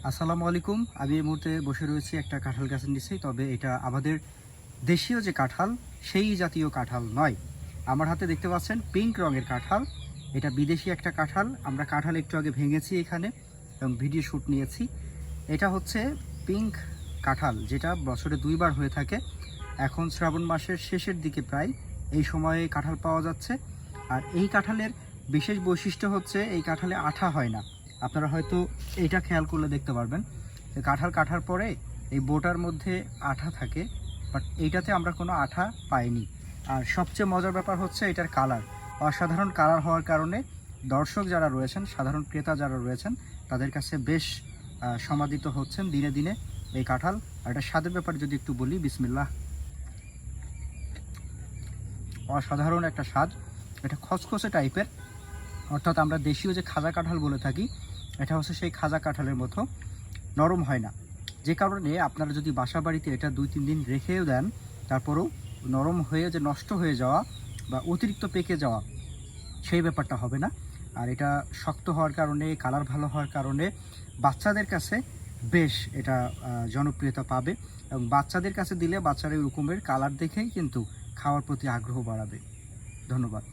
আসসালামু আলাইকুম। আমি এই মুহূর্তে বসে রয়েছি একটা কাঁঠাল গাছের নিচে। তবে এটা আমাদের দেশীয় যে কাঁঠাল, সেই জাতীয় কাঁঠাল নয়। আমার হাতে দেখতে পাচ্ছেন পিঙ্ক রঙের কাঁঠাল। এটা বিদেশি একটা কাঁঠাল। আমরা কাঁঠাল একটু আগে ভেঙেছি এখানে এবং ভিডিও শ্যুট নিয়েছি। এটা হচ্ছে পিঙ্ক কাঁঠাল, যেটা বছরে ২ বার হয়ে থাকে। এখন শ্রাবণ মাসের শেষের দিকে প্রায় এই সময়ে কাঁঠাল পাওয়া যাচ্ছে। আর এই কাঁঠালের বিশেষ বৈশিষ্ট্য হচ্ছে এই কাঁঠালে আঠা হয় না। আপনারা হয়তো এইটা খেয়াল করলে দেখতে পারবেন যে কাঁঠাল কাটার পরে এই বোটার মধ্যে আঠা থাকে, বাট এইটাতে আমরা কোনো আঠা পাইনি। আর সবচেয়ে মজার ব্যাপার হচ্ছে এটার কালার, অসাধারণ কালার হওয়ার কারণে দর্শক যারা রয়েছেন, সাধারণ ক্রেতা যারা রয়েছেন, তাদের কাছে বেশ সমাদৃত হচ্ছেন দিনে দিনে এই কাঁঠাল। আর এটা স্বাদের ব্যাপারে যদি একটু বলি, বিসমিল্লাহ, অসাধারণ একটা স্বাদ। এটা খসখসে টাইপের, অর্থাৎ আমরা দেশীয় যে খাজা কাঁঠাল বলে থাকি, এটা হচ্ছে সেই খাজা কাঁঠালের মতো নরম হয় না। যে কারণে আপনারা যদি বাসা বাড়িতে এটা ২-৩ দিন রেখেও দেন, তারপরেও নরম হয়ে যে নষ্ট হয়ে যাওয়া বা অতিরিক্ত পেকে যাওয়া, সেই ব্যাপারটা হবে না। আর এটা শক্ত হওয়ার কারণে, কালার ভালো হওয়ার কারণে বাচ্চাদের কাছে বেশ এটা জনপ্রিয়তা পাবে। এবং বাচ্চাদের কাছে দিলে বাচ্চারা এরকমের কালার দেখেই কিন্তু খাওয়ার প্রতি আগ্রহ বাড়াবে। ধন্যবাদ।